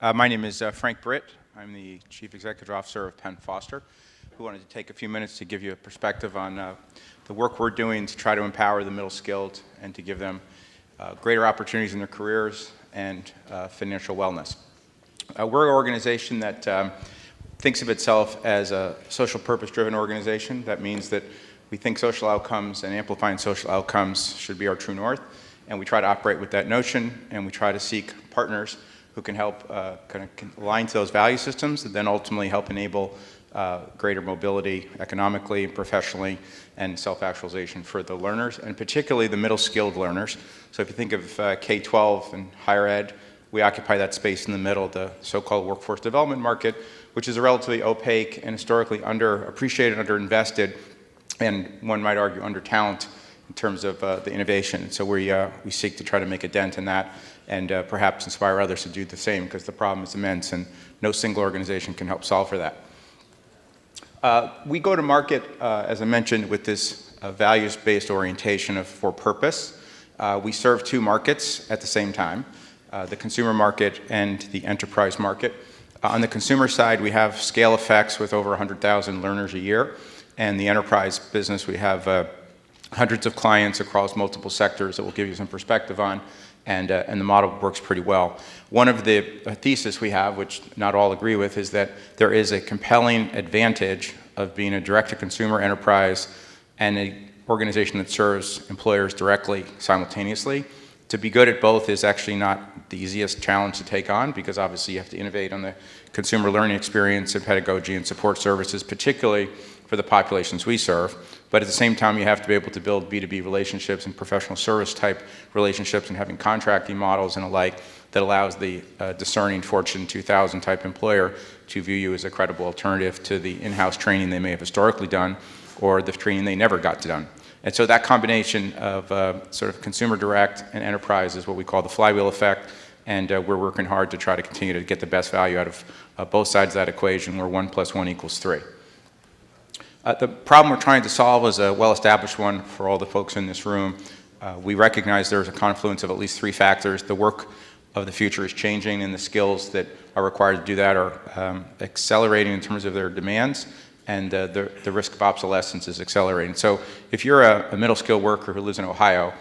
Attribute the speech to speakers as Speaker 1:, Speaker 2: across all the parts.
Speaker 1: My name is Frank Britt. I'm the Chief Executive Officer of Penn Foster, who wanted to take a few minutes to give you a perspective on the work we're doing to try to empower the middle skilled and to give them greater opportunities in their careers and financial wellness. We're an organization that thinks of itself as a social purpose-driven organization. That means that we think social outcomes and amplifying social outcomes should be our true north, and we try to operate with that notion, and we try to seek partners who can help kind of align to those value systems and then ultimately help enable greater mobility economically and professionally and self-actualization for the learners, and particularly the middle-skilled learners. So if you think of K-12 and higher ed, we occupy that space in the middle, the so-called workforce development market, which is a relatively opaque and historically underappreciated, underinvested, and one might argue under-talent in terms of the innovation. So we seek to try to make a dent in that and perhaps inspire others to do the same, because the problem is immense and no single organization can help solve for that. We go to market, as I mentioned, with this values-based orientation of for purpose. We serve two markets at the same time, the consumer market and the enterprise market. On the consumer side, we have scale effects with over 100,000 learners a year, and the enterprise business, we have hundreds of clients across multiple sectors that we'll give you some perspective on, and the model works pretty well. One of the thesis we have, which not all agree with, is that there is a compelling advantage of being a direct-to-consumer enterprise and an organization that serves employers directly simultaneously. To be good at both is actually not the easiest challenge to take on, because obviously you have to innovate on the consumer learning experience and pedagogy and support services, particularly for the populations we serve. But at the same time, you have to be able to build B2B relationships and professional service type relationships and having contracting models and alike that allows the discerning Fortune 2000 type employer to view you as a credible alternative to the in-house training they may have historically done or the training they never got to done. And so that combination of sort of consumer direct and enterprise is what we call the flywheel effect, and we're working hard to try to continue to get the best value out of both sides of that equation, where 1 + 1 = 3. The problem we're trying to solve is a well-established one for all the folks in this room. We recognize there's a confluence of at least 3 factors. The work of the future is changing, and the skills that are required to do that are accelerating in terms of their demands, and the risk of obsolescence is accelerating. So if you're a middle-skilled worker who lives in Ohio,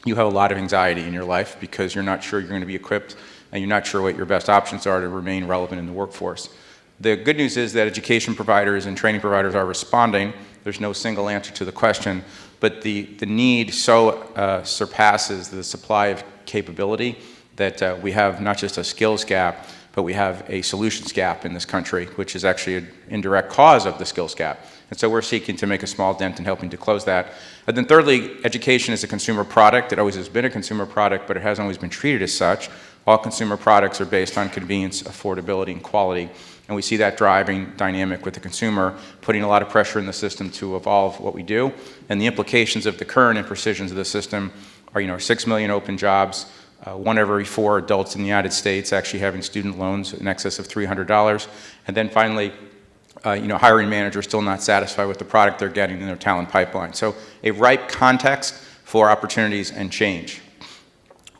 Speaker 1: you have a lot of anxiety in your life because you're not sure you're going to be equipped, and you're not sure what your best options are to remain relevant in the workforce. The good news is that education providers and training providers are responding. There's no single answer to the question, but the need so surpasses the supply of capability that we have not just a skills gap, but we have a solutions gap in this country, which is actually an indirect cause of the skills gap. And so we're seeking to make a small dent in helping to close that. And then thirdly, education is a consumer product. It always has been a consumer product, but it hasn't always been treated as such. All consumer products are based on convenience, affordability, and quality. And we see that driving dynamic with the consumer, putting a lot of pressure in the system to evolve what we do. And the implications of the current imprecisions of the system are, 6 million open jobs, 1 every 4 adults in the United States actually having student loans in excess of $300. And then finally, hiring managers still not satisfied with the product they're getting in their talent pipeline. So a ripe context for opportunities and change.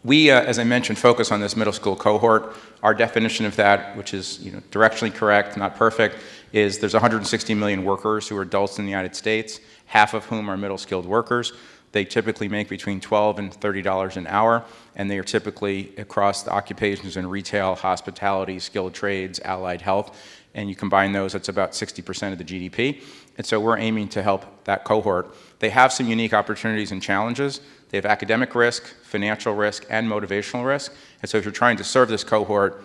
Speaker 1: We, as I mentioned, focus on this middle school cohort. Our definition of that, which is directionally correct, not perfect, is there's 160 million workers who are adults in the United States, half of whom are middle skilled workers. They typically make between $12 and $30 an hour, and they are typically across the occupations in retail, hospitality, skilled trades, allied health, and you combine those, that's about 60% of the GDP. And so we're aiming to help that cohort. They have some unique opportunities and challenges. They have academic risk, financial risk, and motivational risk. And so if you're trying to serve this cohort,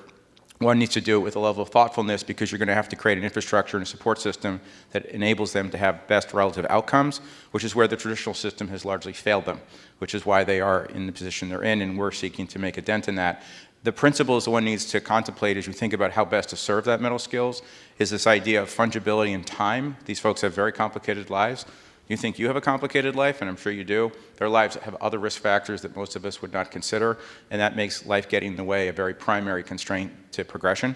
Speaker 1: one needs to do it with a level of thoughtfulness, because you're going to have to create an infrastructure and a support system that enables them to have best relative outcomes, which is where the traditional system has largely failed them, which is why they are in the position they're in, and we're seeking to make a dent in that. The principles one needs to contemplate as you think about how best to serve that middle skills is this idea of fungibility in time. These folks have very complicated lives. You think you have a complicated life, and I'm sure you do. Their lives have other risk factors that most of us would not consider, and that makes life getting in the way a very primary constraint to progression.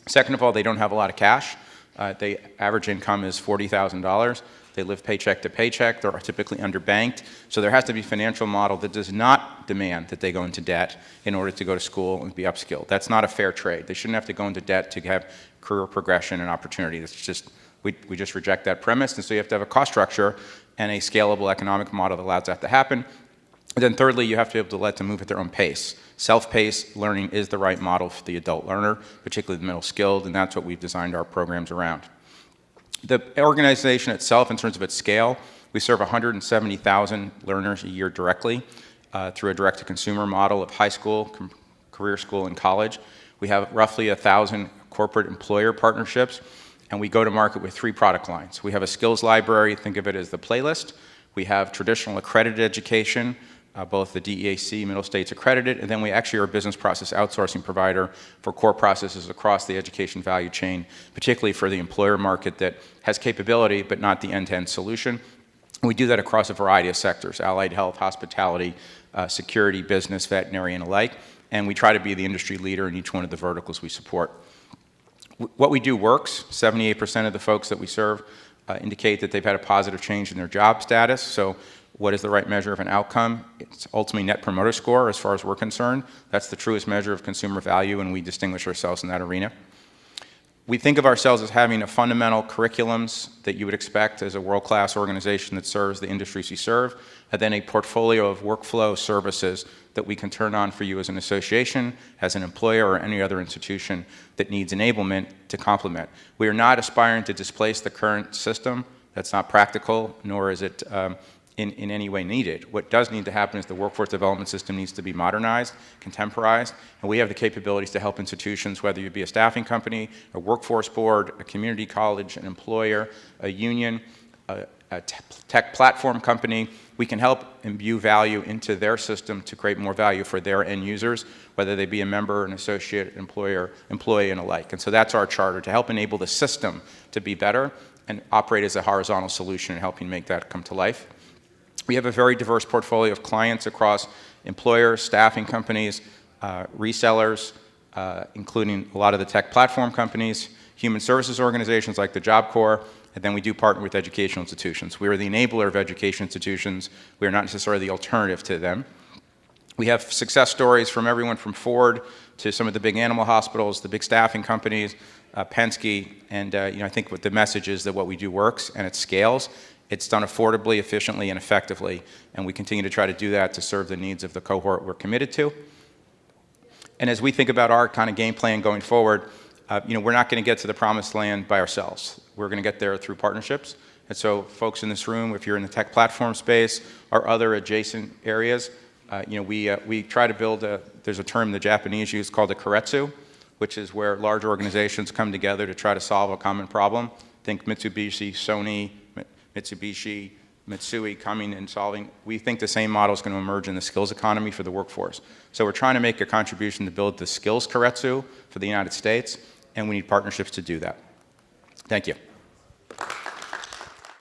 Speaker 1: Second of all, they don't have a lot of cash. The average income is $40,000. They live paycheck to paycheck. They're typically underbanked. So there has to be a financial model that does not demand that they go into debt in order to go to school and be upskilled. That's not a fair trade. They shouldn't have to go into debt to have career progression and opportunity. That's just, we just reject that premise. And so you have to have a cost structure and a scalable economic model that allows that to happen. And then thirdly, you have to be able to let them move at their own pace. Self-paced learning is the right model for the adult learner, particularly the middle skilled, and that's what we've designed our programs around. The organization itself, in terms of its scale, we serve 170,000 learners a year directly through a direct-to-consumer model of high school, career school, and college. We have roughly 1,000 corporate employer partnerships, and we go to market with 3 product lines. We have a skills library, think of it as the playlist. We have traditional accredited education, both the DEAC, Middle States accredited, and then we actually are a business process outsourcing provider for core processes across the education value chain, particularly for the employer market that has capability but not the end-to-end solution. We do that across a variety of sectors: allied health, hospitality, security, business, veterinary, and alike, and we try to be the industry leader in each one of the verticals we support. What we do works. 78% of the folks that we serve indicate that they've had a positive change in their job status. So what is the right measure of an outcome? It's ultimately Net Promoter Score, as far as we're concerned. That's the truest measure of consumer value, and we distinguish ourselves in that arena. We think of ourselves as having a fundamental curriculums that you would expect as a world-class organization that serves the industries you serve, and then a portfolio of workflow services that we can turn on for you as an association, as an employer, or any other institution that needs enablement to complement. We are not aspiring to displace the current system. That's not practical, nor is it in any way needed. What does need to happen is the workforce development system needs to be modernized, contemporized, and we have the capabilities to help institutions, whether you be a staffing company, a workforce board, a community college, an employer, a union, a tech platform company. We can help imbue value into their system to create more value for their end users, whether they be a member, an associate, employer, employee, and alike. And so that's our charter, to help enable the system to be better and operate as a horizontal solution in helping make that come to life. We have a very diverse portfolio of clients across employers, staffing companies, resellers, including a lot of the tech platform companies, human services organizations like the Job Corps, and then we do partner with educational institutions. We are the enabler of education institutions. We are not necessarily the alternative to them. We have success stories from everyone from Ford to some of the big animal hospitals, the big staffing companies, Penske, and I think what the message is that what we do works and it scales. It's done affordably, efficiently, and effectively, and we continue to try to do that to serve the needs of the cohort we're committed to. And as we think about our kind of game plan going forward, we're not going to get to the promised land by ourselves. We're going to get there through partnerships. And so folks in this room, if you're in the tech platform space or other adjacent areas, we try to build there's a term the Japanese use called a keiretsu, which is where large organizations come together to try to solve a common problem. Think Mitsubishi, Sony, Mitsubishi, Mitsui coming and solving. We think the same model is going to emerge in the skills economy for the workforce. So we're trying to make a contribution to build the skills keiretsu for the United States, and we need partnerships to do that. Thank you.